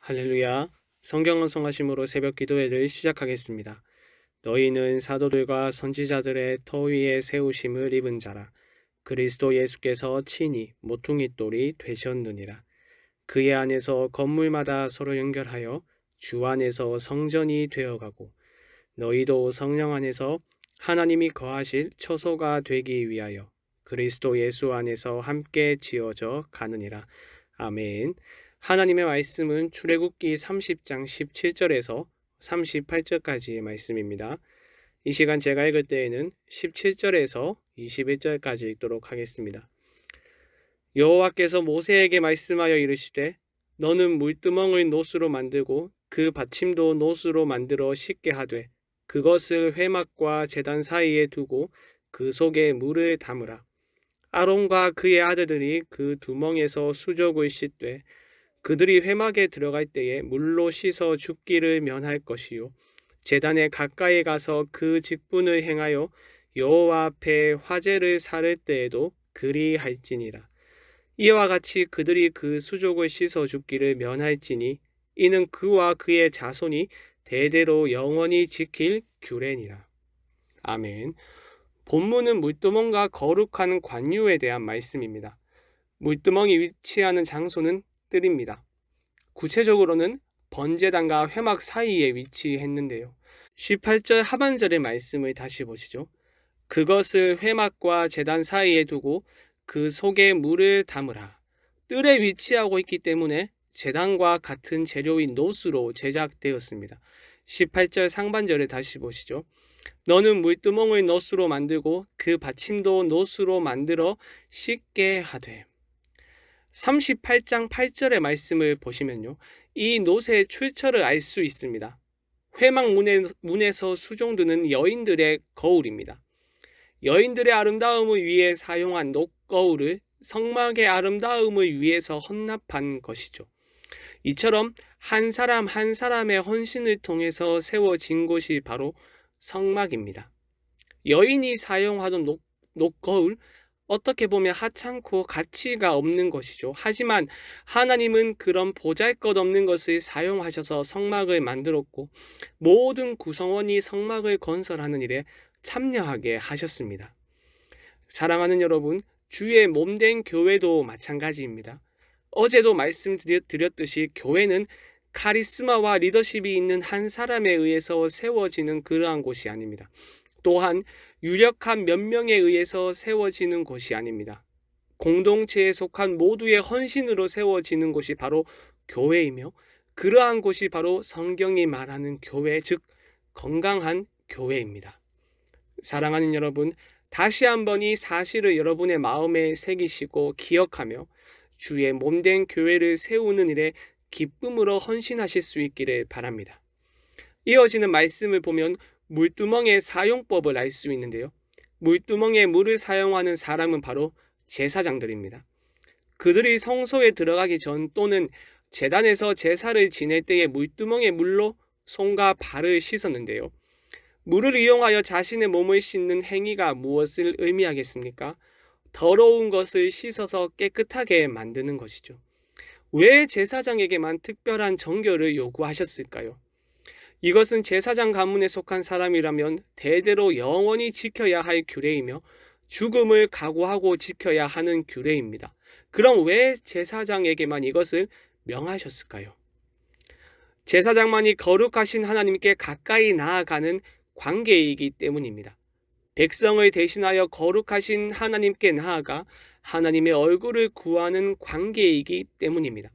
할렐루야. 성경 언송하심으로 새벽 기도회를 시작하겠습니다. 너희는 사도들과 선지자들의 터 위에 세우심을 입은 자라. 그리스도 예수께서 친히 모퉁이 돌이 되셨느니라. 그의 안에서 건물마다 서로 연결하여 주 안에서 성전이 되어가고 너희도 성령 안에서 하나님이 거하실 처소가 되기 위하여 그리스도 예수 안에서 함께 지어져 가느니라. 아멘. 하나님의 말씀은 출애굽기 30장 17절에서 38절까지의 말씀입니다. 이 시간 제가 읽을 때에는 17절에서 21절까지 읽도록 하겠습니다. 여호와께서 모세에게 말씀하여 이르시되 너는 물두멍을 노수로 만들고 그 받침도 노수로 만들어 씻게 하되 그것을 회막과 제단 사이에 두고 그 속에 물을 담으라. 아론과 그의 아들들이 그 두멍에서 수족을 씻되 그들이 회막에 들어갈 때에 물로 씻어 죽기를 면할 것이요 제단에 가까이 가서 그 직분을 행하여 여호와 앞에 화제를 사를 때에도 그리할지니라. 이와 같이 그들이 그 수족을 씻어 죽기를 면할지니 이는 그와 그의 자손이 대대로 영원히 지킬 규례니라. 아멘. 본문은 물두멍과 거룩한 관유에 대한 말씀입니다. 물두멍이 위치하는 장소는 뜰입니다. 구체적으로는 번제단과 회막 사이에 위치했는데요. 18절 하반절의 말씀을 다시 보시죠. 그것을 회막과 제단 사이에 두고 그 속에 물을 담으라. 뜰에 위치하고 있기 때문에 제단과 같은 재료인 노수로 제작되었습니다. 18절 상반절을 다시 보시죠. 너는 물두멍을 노수로 만들고 그 받침도 노수로 만들어 씻게 하되. 38장 8절의 말씀을 보시면요. 이 노새의 출처를 알 수 있습니다. 회막 문에서 수종드는 여인들의 거울입니다. 여인들의 아름다움을 위해 사용한 녹거울을 성막의 아름다움을 위해서 헌납한 것이죠. 이처럼 한 사람 한 사람의 헌신을 통해서 세워진 곳이 바로 성막입니다. 여인이 사용하던 녹거울, 어떻게 보면 하찮고 가치가 없는 것이죠. 하지만 하나님은 그런 보잘것없는 것을 사용하셔서 성막을 만들었고 모든 구성원이 성막을 건설하는 일에 참여하게 하셨습니다. 사랑하는 여러분, 주의 몸된 교회도 마찬가지입니다. 어제도 말씀드렸듯이 교회는 카리스마와 리더십이 있는 한 사람에 의해서 세워지는 그러한 곳이 아닙니다. 또한 유력한 몇 명에 의해서 세워지는 곳이 아닙니다. 공동체에 속한 모두의 헌신으로 세워지는 곳이 바로 교회이며 그러한 곳이 바로 성경이 말하는 교회, 즉 건강한 교회입니다. 사랑하는 여러분, 다시 한번 이 사실을 여러분의 마음에 새기시고 기억하며 주의 몸된 교회를 세우는 일에 기쁨으로 헌신하실 수 있기를 바랍니다. 이어지는 말씀을 보면 물두멍의 사용법을 알 수 있는데요. 물두멍에 물을 사용하는 사람은 바로 제사장들입니다. 그들이 성소에 들어가기 전 또는 제단에서 제사를 지낼 때에 물두멍의 물로 손과 발을 씻었는데요. 물을 이용하여 자신의 몸을 씻는 행위가 무엇을 의미하겠습니까? 더러운 것을 씻어서 깨끗하게 만드는 것이죠. 왜 제사장에게만 특별한 정결을 요구하셨을까요? 이것은 제사장 가문에 속한 사람이라면 대대로 영원히 지켜야 할 규례이며 죽음을 각오하고 지켜야 하는 규례입니다. 그럼 왜 제사장에게만 이것을 명하셨을까요? 제사장만이 거룩하신 하나님께 가까이 나아가는 관계이기 때문입니다. 백성을 대신하여 거룩하신 하나님께 나아가 하나님의 얼굴을 구하는 관계이기 때문입니다.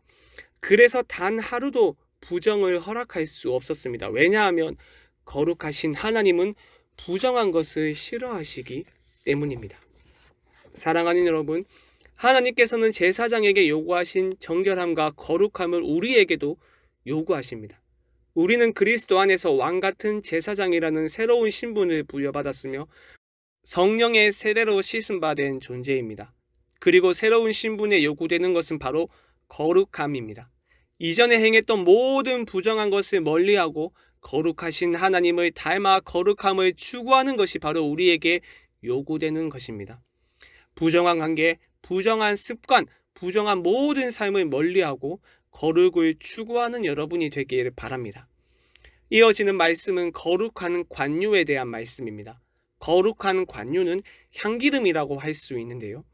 그래서 단 하루도 부정을 허락할 수 없었습니다. 왜냐하면 거룩하신 하나님은 부정한 것을 싫어하시기 때문입니다. 사랑하는 여러분, 하나님께서는 제사장에게 요구하신 정결함과 거룩함을 우리에게도 요구하십니다. 우리는 그리스도 안에서 왕같은 제사장이라는 새로운 신분을 부여받았으며 성령의 세례로 씻음받은 존재입니다. 그리고 새로운 신분에 요구되는 것은 바로 거룩함입니다. 이전에 행했던 모든 부정한 것을 멀리하고 거룩하신 하나님을 닮아 거룩함을 추구하는 것이 바로 우리에게 요구되는 것입니다. 부정한 관계, 부정한 습관, 부정한 모든 삶을 멀리하고 거룩을 추구하는 여러분이 되길 바랍니다. 이어지는 말씀은 거룩한 관유에 대한 말씀입니다. 거룩한 관유는 향기름이라고 할 수 있는데요.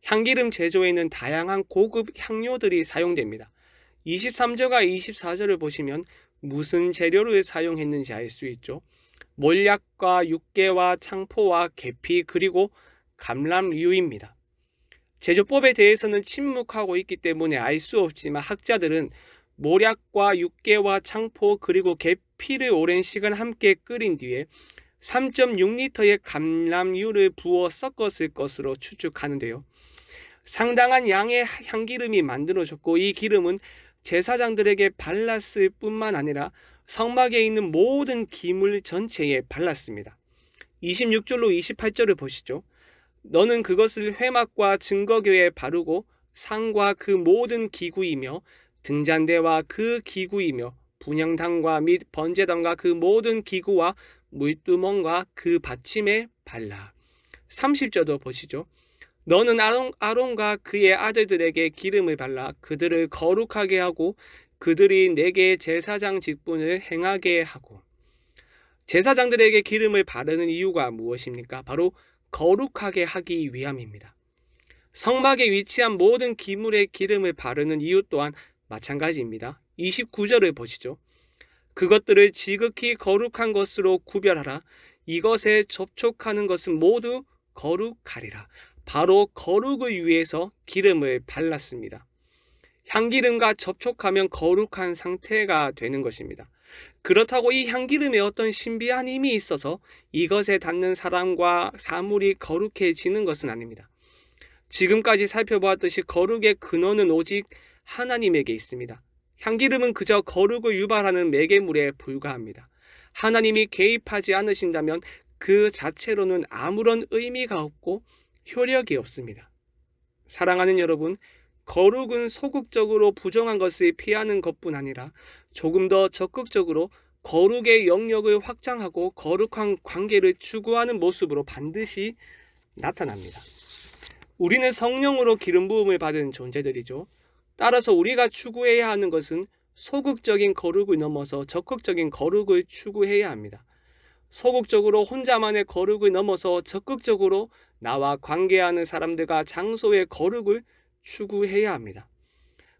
향기름 제조에는 다양한 고급 향료들이 사용됩니다. 23절과 24절을 보시면 무슨 재료를 사용했는지 알 수 있죠. 몰약과 육개와 창포와 계피 그리고 감람유입니다. 제조법에 대해서는 침묵하고 있기 때문에 알 수 없지만 학자들은 몰약과 육개와 창포 그리고 계피를 오랜 시간 함께 끓인 뒤에 3.6리터의 감람유를 부어 섞었을 것으로 추측하는데요. 상당한 양의 향기름이 만들어졌고 이 기름은 제사장들에게 발랐을 뿐만 아니라 성막에 있는 모든 기물 전체에 발랐습니다. 26절로 28절을 보시죠. 너는 그것을 회막과 증거궤에 바르고 상과 그 모든 기구이며 등잔대와 그 기구이며 분향당과 및 번제당과 그 모든 기구와 물두멍과 그 받침에 발라. 30절도 보시죠. 너는 아론과 그의 아들들에게 기름을 발라 그들을 거룩하게 하고 그들이 내게 제사장 직분을 행하게 하고. 제사장들에게 기름을 바르는 이유가 무엇입니까? 바로 거룩하게 하기 위함입니다. 성막에 위치한 모든 기물에 기름을 바르는 이유 또한 마찬가지입니다. 29절을 보시죠. 그것들을 지극히 거룩한 것으로 구별하라. 이것에 접촉하는 것은 모두 거룩하리라. 바로 거룩을 위해서 기름을 발랐습니다. 향기름과 접촉하면 거룩한 상태가 되는 것입니다. 그렇다고 이 향기름에 어떤 신비한 힘이 있어서 이것에 닿는 사람과 사물이 거룩해지는 것은 아닙니다. 지금까지 살펴보았듯이 거룩의 근원은 오직 하나님에게 있습니다. 향기름은 그저 거룩을 유발하는 매개물에 불과합니다. 하나님이 개입하지 않으신다면 그 자체로는 아무런 의미가 없고 효력이 없습니다. 사랑하는 여러분, 거룩은 소극적으로 부정한 것을 피하는 것뿐 아니라 조금 더 적극적으로 거룩의 영역을 확장하고 거룩한 관계를 추구하는 모습으로 반드시 나타납니다. 우리는 성령으로 기름 부음을 받은 존재들이죠. 따라서 우리가 추구해야 하는 것은 소극적인 거룩을 넘어서 적극적인 거룩을 추구해야 합니다. 소극적으로 혼자만의 거룩을 넘어서 적극적으로 나와 관계하는 사람들과 장소의 거룩을 추구해야 합니다.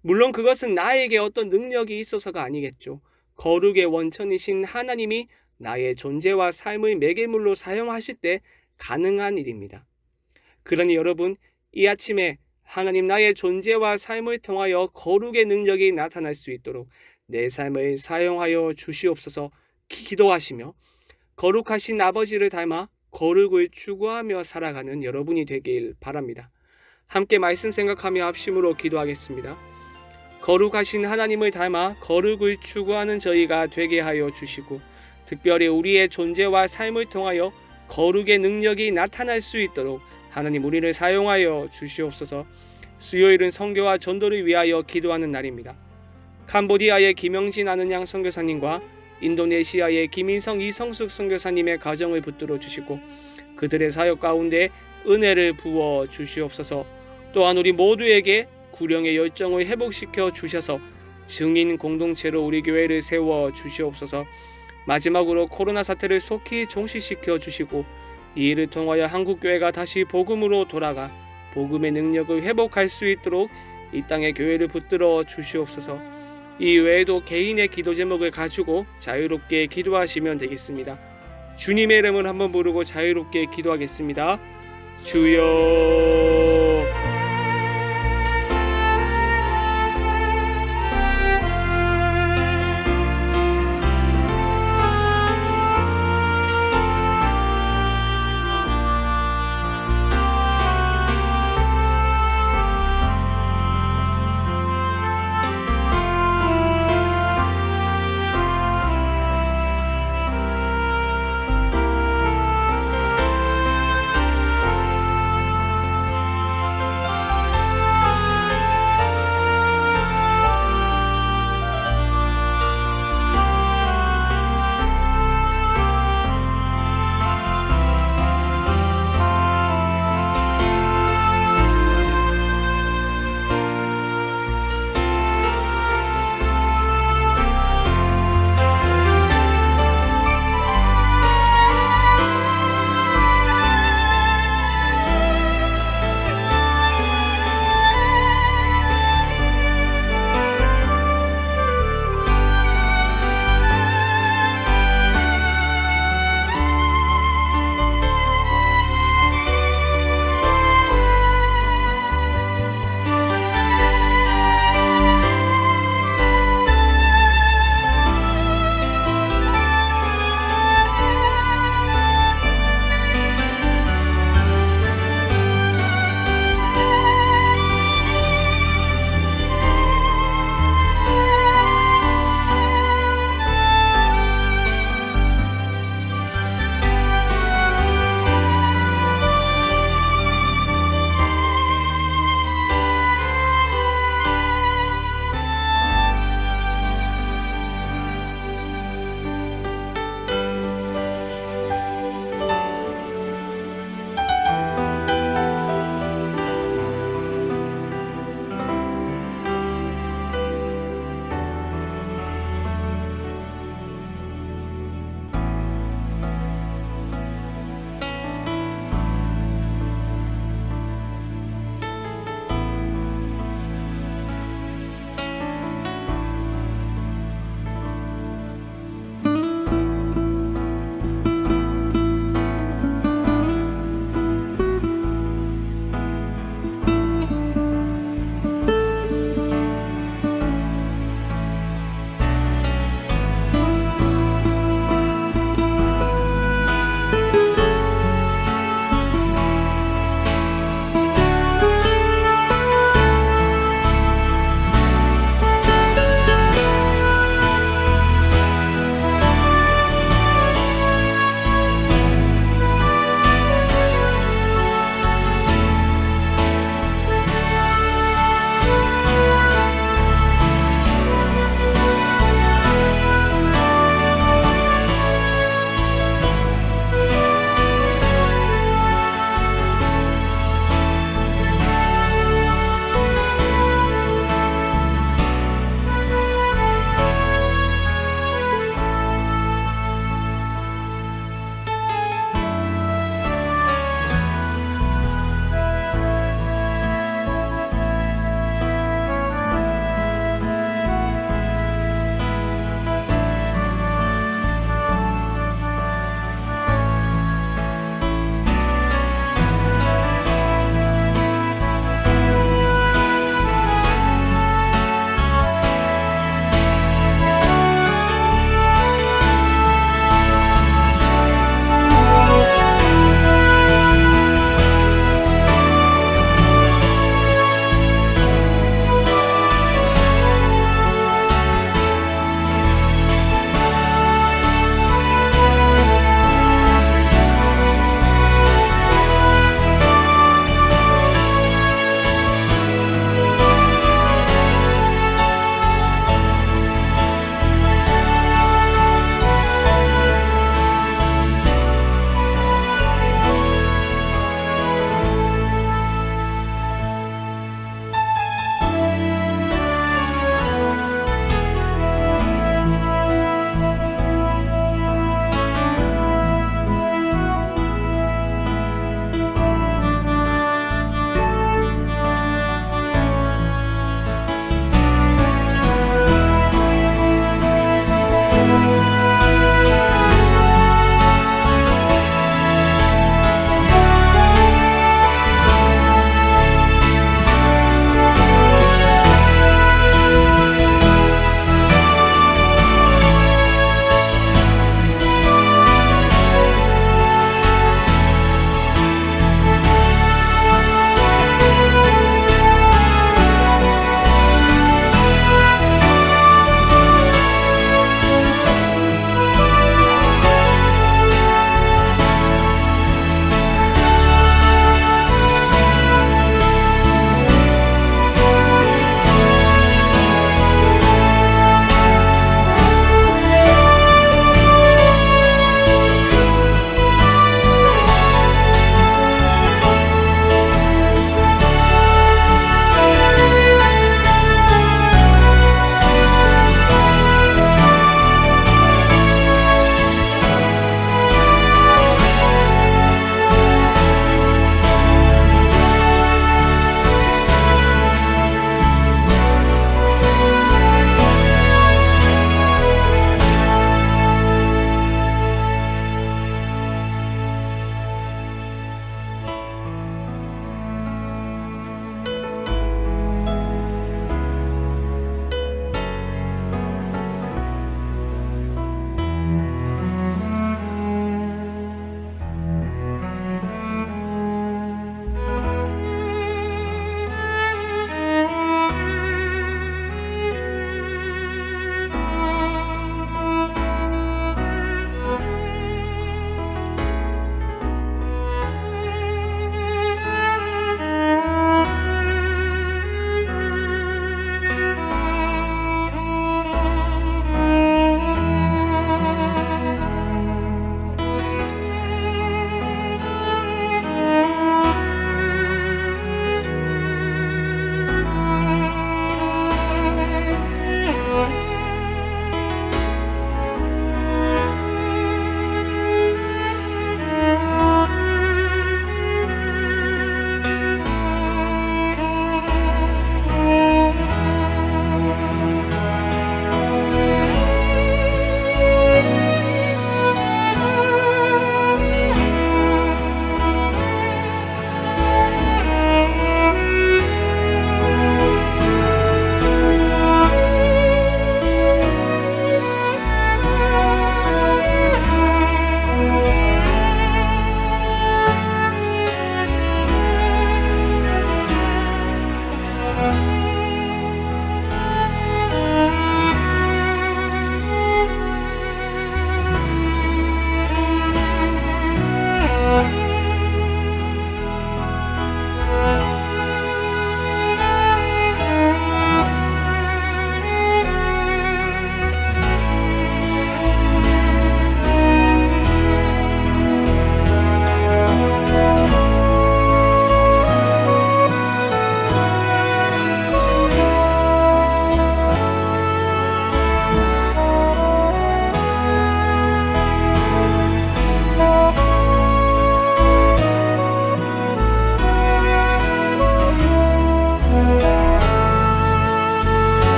물론 그것은 나에게 어떤 능력이 있어서가 아니겠죠. 거룩의 원천이신 하나님이 나의 존재와 삶의 매개물로 사용하실 때 가능한 일입니다. 그러니 여러분, 이 아침에 하나님 나의 존재와 삶을 통하여 거룩의 능력이 나타날 수 있도록 내 삶을 사용하여 주시옵소서 기도하시며 거룩하신 아버지를 닮아 거룩을 추구하며 살아가는 여러분이 되길 바랍니다. 함께 말씀 생각하며 합심으로 기도하겠습니다. 거룩하신 하나님을 닮아 거룩을 추구하는 저희가 되게 하여 주시고 특별히 우리의 존재와 삶을 통하여 거룩의 능력이 나타날 수 있도록 하나님 우리를 사용하여 주시옵소서. 수요일은 선교와 전도를 위하여 기도하는 날입니다. 캄보디아의 김영진 아는양 선교사님과 인도네시아의 김인성 이성숙 선교사님의 가정을 붙들어 주시고 그들의 사역 가운데 은혜를 부어 주시옵소서. 또한 우리 모두에게 구령의 열정을 회복시켜 주셔서 증인 공동체로 우리 교회를 세워 주시옵소서. 마지막으로 코로나 사태를 속히 종식시켜 주시고 이 일을 통하여 한국교회가 다시 복음으로 돌아가 복음의 능력을 회복할 수 있도록 이 땅의 교회를 붙들어 주시옵소서. 이 외에도 개인의 기도 제목을 가지고 자유롭게 기도하시면 되겠습니다. 주님의 이름을 한번 부르고 자유롭게 기도하겠습니다. 주여